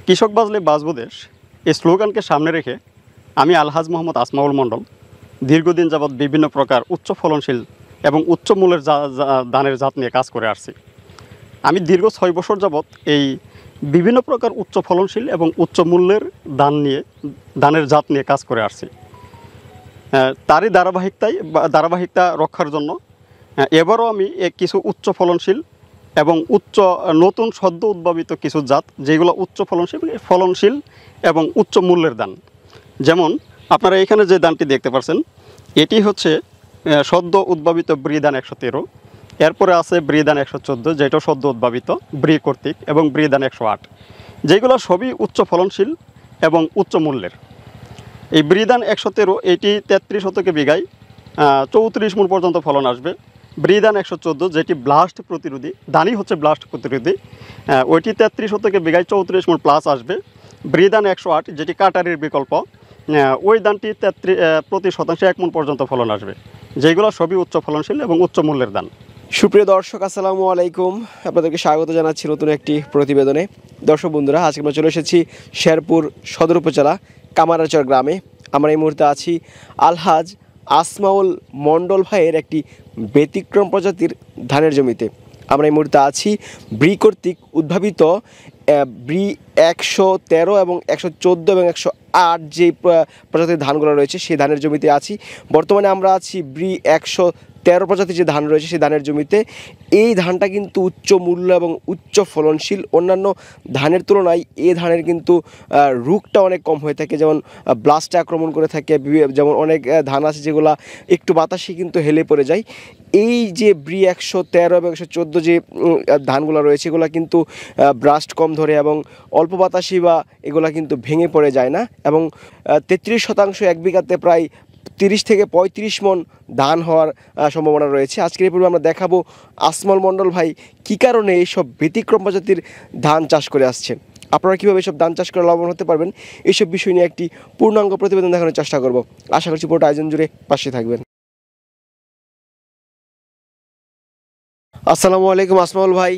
কৃষক বাজলে বাঁচব দেশ এই স্লোগানকে সামনে রেখে আমি আলহাজ মোহাম্মদ আসমাউল মণ্ডল দীর্ঘদিন যাবৎ বিভিন্ন প্রকার উচ্চ ফলনশীল এবং উচ্চ মূল্যের ধানের জাত নিয়ে কাজ করে আসছি। আমি দীর্ঘ 6 বছর যাবৎ এই বিভিন্ন প্রকার উচ্চ ফলনশীল এবং উচ্চ মূল্যের ধানের জাত নিয়ে কাজ করে আসছি। তারই ধারাবাহিকতা রক্ষার জন্য এবারও আমি কিছু উচ্চ ফলনশীল এবং নতুন সদ্য উদ্ভাবিত কিছু জাত যেগুলো উচ্চ ফলনশীল এবং উচ্চ মূল্যের ধান, যেমন আপনারা এখানে যে ধানটি দেখতে পাচ্ছেন এটি হচ্ছে সদ্য উদ্ভাবিত ব্রি ধান 113, এরপরে আছে ব্রি ধান 114 যেটা সদ্য উদ্ভাবিত ব্রি কর্তৃক, এবং ব্রি ধান 108 যেগুলো সবই উচ্চ ফলনশীল এবং উচ্চ মূল্যের। এই ব্রি ধান 113 এটি 33 শতকে বিঘায় 34 মণ পর্যন্ত ফলন আসবে। ব্রি ধান 114 যেটি ব্লাস্ট প্রতিরোধী, ধানই হচ্ছে ব্লাস্ট প্রতিরোধী, ওইটি 33 শতকে বিঘায় 34 মণ প্লাস আসবে। ব্রি ধান 108 যেটি কাটারির বিকল্প, ওই ধানটি প্রতি শতাংশে 1 মণ পর্যন্ত ফলন আসবে, যেগুলো সবই উচ্চ ফলনশীল এবং উচ্চ মূল্যের ধান। সুপ্রিয় দর্শক, আসসালামু আলাইকুম। আপনাদেরকে স্বাগত জানাচ্ছি নতুন একটি প্রতিবেদনে। দর্শক বন্ধুরা, আজকে আমরা চলে এসেছি শেরপুর সদর উপজেলা কামারাচর গ্রামে। আমরা এই মুহূর্তে আছি আলহাজ আসমাউল মণ্ডল ভাইয়ের একটি ব্যতিক্রম প্রজাতির ধানের জমিতে। আমরা এই মুহূর্তে আছি ব্রি কর্তৃক উদ্ভাবিত ব্রি 113 এবং 114 এবং 108 যে প্রজাতির ধানগুলো রয়েছে সেই ধানের জমিতে আছি। বর্তমানে আমরা আছি ব্রি 113 প্রজাতির যে ধান রয়েছে সেই ধানের জমিতে। এই ধানটা কিন্তু উচ্চ মূল্য এবং উচ্চ ফলনশীল। অন্যান্য ধানের তুলনায় এই ধানের কিন্তু রোগটা অনেক কম হয়ে থাকে, যেমন ব্লাস্টে আক্রমণ করে থাকে, যেমন অনেক ধান আছে যেগুলো একটু বাতাসে কিন্তু হেলে পড়ে যায়। এই যে ব্রি 113 এবং 114 যে ধানগুলো রয়েছে এগুলো কিন্তু ব্লাস্ট কম ধরে এবং অল্প বাতাসি বা এগুলো কিন্তু ভেঙে পড়ে যায় না, এবং 33% এক বিঘাতে প্রায় 30 থেকে 35 মণ ধান হওয়ার সম্ভাবনা রয়েছে। আজকের এই পূর্বে আমরা দেখাবো আসমাউল মণ্ডল ভাই কী কারণে এইসব ব্যতিক্রম প্রজাতির ধান চাষ করে আসছেন, আপনারা কীভাবে এসব ধান চাষ করে লাভবান হতে পারবেন, এইসব বিষয় নিয়ে একটি পূর্ণাঙ্গ প্রতিবেদন দেখানোর চেষ্টা করব। আশা করছি পুরোটা আয়োজন জুড়ে পাশে থাকবেন। আসসালামু আলাইকুম আসমাউল ভাই।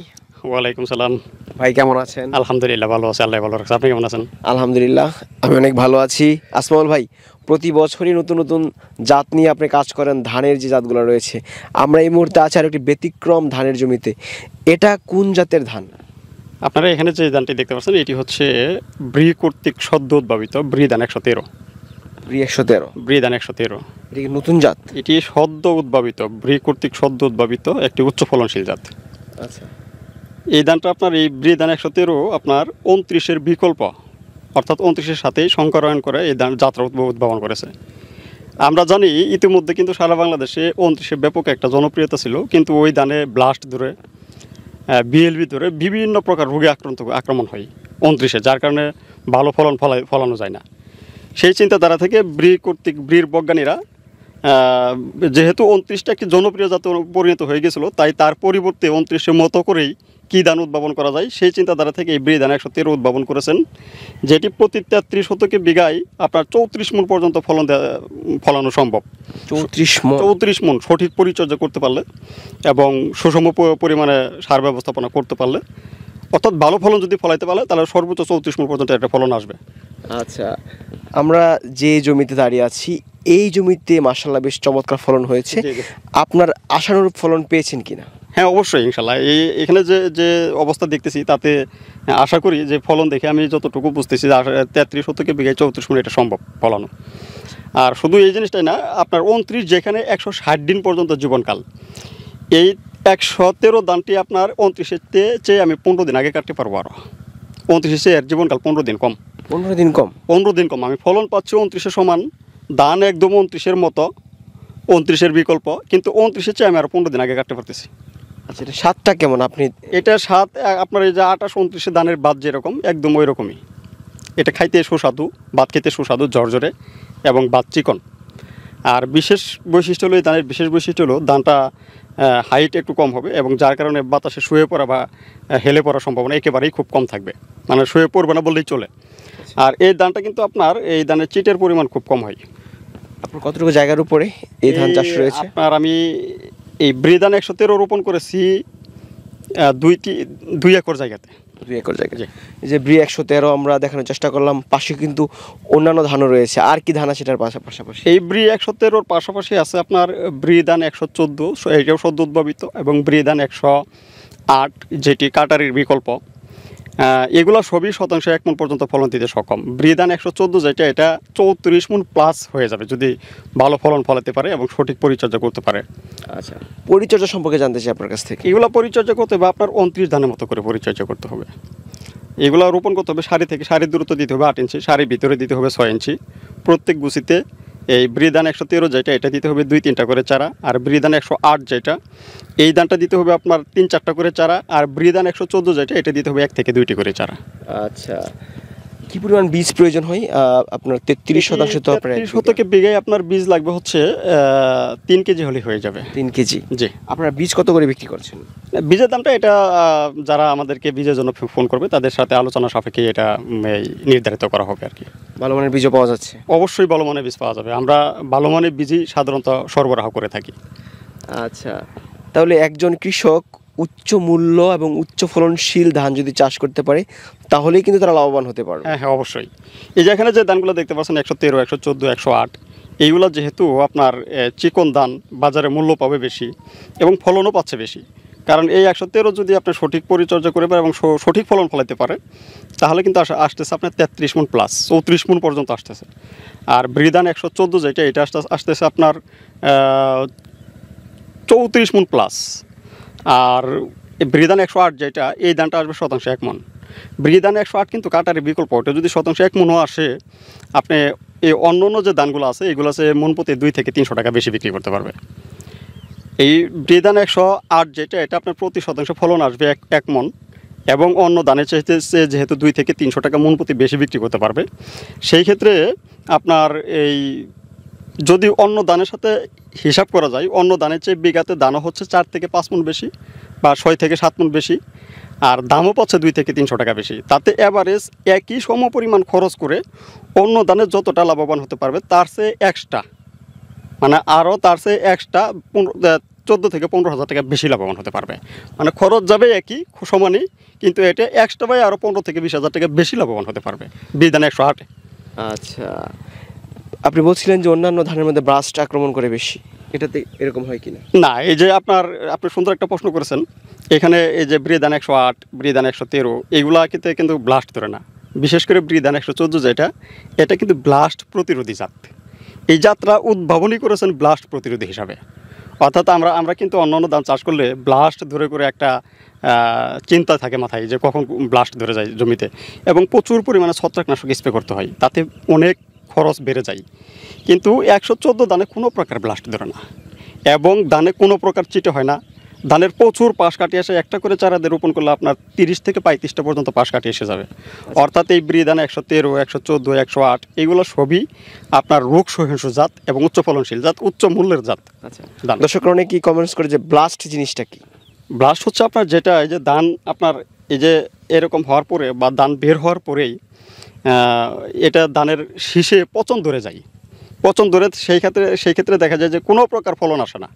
ওয়ালাইকুম সালাম ভাই, কেমন আছেন? আলহামদুলিল্লাহ ভালো আছি, আল্লাহ ভালো রাখছে। আপনি কেমন আছেন? আলহামদুলিল্লাহ, আমি অনেক ভালো আছি। আসমাউল ভাই, প্রতি বছরই নতুন নতুন জাত নিয়ে আপনি কাজ করেন, ধানের যে জাতগুলো রয়েছে। আমরা এই মুহূর্তে আছি আর একটি ব্যতিক্রম ধানের জমিতে। এটা কোন জাতের ধান? আপনারা এখানে যে ধানটি দেখতে পাচ্ছেন এটি হচ্ছে ব্রি কর্তৃক সদ্য উদ্ভাবিত ব্রি ধান 113। ব্রি 113? ব্রি ধান 113 এটা কি নতুন জাত? এটি সদ্য উদ্ভাবিত ব্রি কর্তৃক সদ্য উদ্ভাবিত একটি উচ্চ ফলনশীল জাত। আচ্ছা, এই ধানটা আপনার এই ব্রি ধান 113 আপনার 29-এর বিকল্প, অর্থাৎ 29-এর সাথেই সংকরায়ন করে এই ধান যাত্রা উদ্ভাবন করেছে। আমরা জানি ইতিমধ্যে কিন্তু সারা বাংলাদেশে 29-এর ব্যাপক একটা জনপ্রিয়তা ছিল, কিন্তু ওই ধানে ব্লাস্ট ধরে বিএলবি ধরে বিভিন্ন প্রকার রোগে আক্রমণ হয় 29-এ, যার কারণে ভালো ফলানো যায় না। সেই চিন্তাধারা থেকে ব্রি কর্তৃক ব্রির বৈজ্ঞানীরা যেহেতু 29টা একটি জনপ্রিয় জাতে পরিণত হয়ে গেছিলো, তাই তার পরিবর্তে 29-এর মতো করেই কী ধান উদ্ভাবন করা যায় সেই চিন্তাধারা থেকে এই ব্রি ধান 113 উদ্ভাবন করেছেন, যেটি প্রতি 33 শতকে বিঘায় আপনার 34 মণ পর্যন্ত ফলানো সম্ভব। 34 মণ সঠিক পরিচর্যা করতে পারলে এবং সুষম পরিমাণে সার ব্যবস্থাপনা করতে পারলে, অর্থাৎ ভালো ফলন যদি ফলাইতে পারলে তাহলে সর্বোচ্চ 34 মণ পর্যন্ত একটা ফলন আসবে। আচ্ছা, আমরা যে জমিতে দাঁড়িয়ে আছি এই জমিতে মাশাআল্লাহ বেশ চমৎকার ফলন হয়েছে। আপনার আশানুরূপ ফলন পেয়েছেন কিনা? হ্যাঁ, অবশ্যই ইনশাল্লাহ। এখানে যে অবস্থা দেখতেছি তাতে আশা করি যে ফলন দেখে আমি যতটুকু বুঝতেছি 33 শতকে বিঘায় 34 মণ এটা সম্ভব ফলানো। আর শুধু এই জিনিসটাই না, আপনার 29 যেখানে 160 দিন পর্যন্ত জীবনকাল, এই 113 ধানটি আপনার 29-এর চেয়ে আমি 15 দিন আগে কাটতে পারবো। আরও 29-এর চেয়ে জীবনকাল 15 দিন কম। 15 দিন কম? 15 দিন কম। আমি ফলন পাচ্ছি 29-এর সমান, ধান একদম 29-এর মতো, 29-এর বিকল্প, কিন্তু 29-এর চেয়ে আমি আরও 15 দিন আগে কাটতে পারতেছি। আচ্ছা, এটা স্বাদটা কেমন? এটা স্বাদ আপনার এই যে 28-29-এর ধানের ভাত যেরকম একদম ওই রকমই। এটা খাইতে সুস্বাদু, ভাত খেতে সুস্বাদু, ঝরঝরে এবং ভাত চিকন। আর বিশেষ বৈশিষ্ট্য হলো এই ধানের বিশেষ বৈশিষ্ট্য হলো ধানটা হাইট একটু কম হবে, এবং যার কারণে বাতাসে শুয়ে পড়া বা হেলে পড়ার সম্ভাবনা একেবারেই খুব কম থাকবে, মানে শুয়ে পড়বে না বললেই চলে। আর এই ধানটা কিন্তু আপনার এই ধানের চিটের পরিমাণ খুব কম হয়। আপনার কতটুকু জায়গার উপরে এই ধান চাষ রয়েছে? আপনার আমি এই ব্রি ধান 113 রোপণ করেছি 2 একর জায়গাতে। 2 একর জায়গা। জি। এই যে ব্রি 113 আমরা দেখানোর চেষ্টা করলাম, পাশে কিন্তু অন্যান্য ধানও রয়েছে। আর কি ধান আছে এটার পাশাপাশি? এই ব্রি 113-র পাশাপাশি আছে আপনার ব্রিধান 114, এটাও সদ্য উদ্ভাবিত, এবং ব্রিধান 108 যেটি কাটারির বিকল্প। এগুলো সবই শতাংশে 1 মণ পর্যন্ত ফলন দিতে সক্ষম। ব্রিধান 114 যেটা, এটা 34 মণ প্লাস হয়ে যাবে যদি ভালো ফলন ফলাতে পারে এবং সঠিক পরিচর্যা করতে পারে। আচ্ছা, পরিচর্যা সম্পর্কে জানতে চাই আপনার কাছ থেকে। এগুলো পরিচর্যা করতে হবে আপনার 29 ধানের মতো করে পরিচর্যা করতে হবে। এগুলো রোপণ করতে হবে সারি থেকে, সারির দূরত্ব দিতে হবে 8 ইঞ্চি, সারির ভিতরে দিতে হবে 6 ইঞ্চি। প্রত্যেক গুছিতে এই ব্রিধান 113 যেটা, এটা দিতে হবে 2-3টা করে চারা। আর ব্রিধান 108 যেটা, এই ধানটা দিতে হবে আপনার 3-4টা করে চারা। আর ব্রিধান 114 যেটা, এটা দিতে হবে 1 থেকে 2টি করে চারা। আচ্ছা, কি পরিমাণ বীজ প্রয়োজন হয়? আপনার 33% তো আপনার 33 শতকে বিঘায় আপনার বীজ লাগবে হচ্ছে 3 কেজি হলে হয়ে যাবে। 3 কেজি। জি। আপনারা বীজ কত করে বিক্রি করছেন? বীজের দামটা এটা যারা আমাদেরকে বীজের জন্য ফোন করবে তাদের সাথে আলোচনা সাপেক্ষে এটা এই নির্ধারিত করা হবে আর কি। ভালো মানের বীজও পাওয়া যাচ্ছে? অবশ্যই ভালো মানের বীজ পাওয়া যাবে। আমরা ভালো মানের বীজই সাধারণত সরবরাহ করে থাকি। আচ্ছা, তাহলে একজন কৃষক উচ্চ মূল্য এবং উচ্চ ফলনশীল ধান যদি চাষ করতে পারে তাহলেই কিন্তু তারা লাভবান হতে পারবে। হ্যাঁ হ্যাঁ, অবশ্যই। এই যে এখানে যে ধানগুলো দেখতে পাচ্ছেন 113, 114, 108, এইগুলো যেহেতু আপনার চিকন ধান, বাজারে মূল্য পাবে বেশি এবং ফলনও পাচ্ছে বেশি। কারণ এই 113 যদি আপনি সঠিক পরিচর্যা করে পারে এবং সঠিক ফলন ফলাতে পারে তাহলে কিন্তু আসতেছে আপনার 33 মণ প্লাস, 34 মণ পর্যন্ত আসতেছে। আর ব্রিধান 114 যেটা, এটা আসতেছে আপনার 34 মণ প্লাস। আর ব্রিধান 108 যেটা, এই ধানটা আসবে শতাংশে 1 মণ। ব্রিধান 108 কিন্তু কাটারি বিকল্প, ওটা যদি শতাংশে 1 মণও আসে, আপনি এই অন্য অন্য যে ধানগুলো আছে এগুলো আছে মণ প্রতি 2 থেকে 300 টাকা বেশি বিক্রি করতে পারবে। এই ব্রিধান 108 যেটা, এটা আপনার প্রতি শতাংশ ফলন আসবে 1 মণ, এবং অন্য ধানের চাইতে যেহেতু 2 থেকে 300 টাকা মণ প্রতি বেশি বিক্রি করতে পারবে। সেই ক্ষেত্রে আপনার এই যদি অন্য ধানের সাথে হিসাব করা যায়, অন্য ধানের চেয়ে বিঘাতে দানও হচ্ছে 4 থেকে 5 মণ বেশি বা 6 থেকে 7 মণ বেশি, আর দামও পাচ্ছে 2 থেকে 300 টাকা বেশি। তাতে অ্যাভারেজ একই সমপরিমাণ খরচ করে অন্য ধানের যতটা লাভবান হতে পারবে তার চেয়ে এক্সট্রা, মানে আরও তার চেয়ে এক্সট্রা 14 থেকে 15,000 টাকা বেশি লাভবান হতে পারবে। মানে খরচ যাবে একই সমানই, কিন্তু এটা এক্সট্রা ভাই আরও 15 থেকে 20,000 টাকা বেশি লাভবান হতে পারবে ব্রিধান 108। আচ্ছা, আপনি বলছিলেন যে অন্যান্য ধানের মধ্যে ব্লাস্ট আক্রমণ করে বেশি, এটাতে এরকম হয় কিনা? না, এই যে আপনি সুন্দর একটা প্রশ্ন করেছেন। এখানে এই যে ব্রিধান 108, ব্রিধান 113 এগুলা কিন্তু ব্লাস্ট ধরে না। বিশেষ করে ব্রিধান 114 যেটা, এটা কিন্তু ব্লাস্ট প্রতিরোধী জাত। এই জাতটা উদ্ভাবনী করেছেন ব্লাস্ট প্রতিরোধী হিসাবে। অর্থাৎ আমরা কিন্তু অন্যান্য ধান চাষ করলে ব্লাস্ট ধরে করে একটা চিন্তা থাকে মাথায় যে কখন ব্লাস্ট ধরে যায় জমিতে, এবং প্রচুর পরিমাণে ছত্রাকনাশক স্প্রে করতে হয়, তাতে অনেক খরচ বেড়ে যায়। কিন্তু 114 ধানে কোনো প্রকার ব্লাস্ট ধরে না, এবং ধানে কোনো প্রকার চিটে হয় না। ধানের প্রচুর পাশ কাটিয়ে আসে, একটা করে চারা দিয়ে রোপণ করলে আপনার 30 থেকে 35টা পর্যন্ত পাশ কাটিয়ে এসে যাবে। অর্থাৎ এই ব্রিধান 113, 114, 108 এগুলো সবই আপনার রোগ সহিষ্ণু জাত এবং উচ্চ ফলনশীল জাত, উচ্চ মূল্যের জাত। আচ্ছা, ধান। দর্শকরা অনেকেই কমেন্টস করে যে ব্লাস্ট জিনিসটা কি? ব্লাস্ট হচ্ছে আপনার যেটা, এই যে ধান আপনার এই যে এরকম হওয়ার পরে বা ধান বের হওয়ার পরেই এটা ধানের শীষে পচন ধরে যায়। পচন ধরে সেই ক্ষেত্রে দেখা যায় যে কোনো প্রকার ফলন আসে না,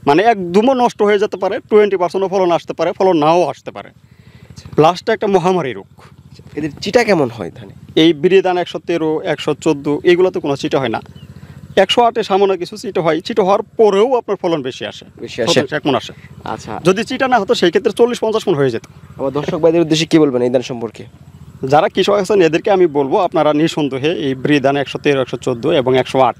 মানে একদমও নষ্ট হয়ে যেতে পারে, 20%ও ফলন আসতে পারে, ফলন নাও আসতে পারে। ব্লাস্টটা একটা মহামারী রোগ। এদের চিটা কেমন হয় ধানে? এই ব্রিধান 113, 114 এগুলোতে কোনো চিটা হয় না। 108-এ সামান্য কিছু চিটা হয়, চিটা হওয়ার পরেও আপনার ফলন বেশি আসে, 1 মণ আসে। আচ্ছা, যদি চিটা না হতো সেই ক্ষেত্রে 40-50 মণ হয়ে যেত। আমার দর্শক ভাইদের উদ্দেশ্যে কি বলবেন এই ধান সম্পর্কে? যারা কৃষক আছেন এদেরকে আমি বলবো আপনারা নিঃসন্দেহে এই ব্রিধান 113, 114 এবং 108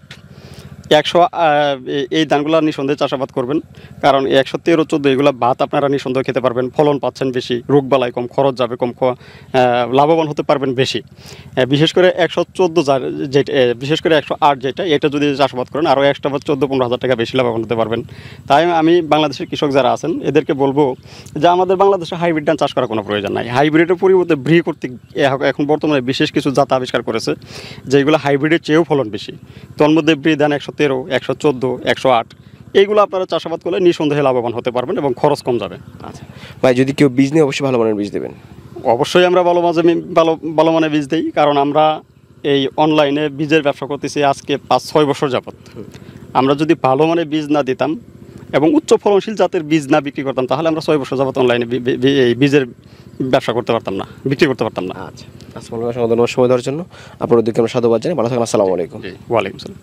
এই ধানগুলো নিঃসন্দেহে চাষাবাদ করবেন। কারণ 113, 114 এগুলো ভাত আপনারা নিঃসন্দেহে খেতে পারবেন, ফলন পাচ্ছেন বেশি, রোগবালাই কম, খরচ যাবে কম, লাভবান হতে পারবেন বেশি। বিশেষ করে 114 যেটা, বিশেষ করে 108 যেটা, এটা যদি চাষাবাদ করেন আরও এক্সট্রা 14-15,000 টাকা বেশি লাভবান হতে পারবেন। তাই আমি বাংলাদেশের কৃষক যারা আছেন এদেরকে বলবো যে আমাদের বাংলাদেশে হাইব্রিড ধান চাষ করার কোনো প্রয়োজন নাই। হাইব্রিডের পরিবর্তে ব্রি কর্তৃক এখন বর্তমানে বিশেষ কিছু জাত আবিষ্কার করেছে যেগুলো হাইব্রিডের চেয়েও ফলন বেশি। তন্মধ্যে ব্রিধান 113, 114, 108 এইগুলো আপনারা চাষাবাদ করলে নিঃসন্দেহে লাভবান হতে পারবেন এবং খরচ কম যাবে। আচ্ছা ভাই, যদি কেউ বীজ নিয়ে অবশ্যই ভালো মানের বীজ দেবেন। অবশ্যই আমরা ভালো মানের বীজ দিই, কারণ আমরা এই অনলাইনে বীজের ব্যবসা করতেছি আজকে 5-6 বছর যাবত। আমরা যদি ভালো মানের বীজ না দিতাম এবং উচ্চ ফলনশীল জাতের বীজ না বিক্রি করতাম তাহলে আমরা 6 বছর যাবত অনলাইনে এই বীজের ব্যবসা করতে পারতাম না, বিক্রি করতে পারতাম না। আচ্ছা আসসালামু আলাইকুম, ধন্যবাদ সময় দেওয়ার জন্য। আপনার ওদিকে আমরা সাধুবাদ জানাই। ভালো থাকেন, আসসালামু আলাইকুম। জি, ওয়ালাইকুম আসসালাম।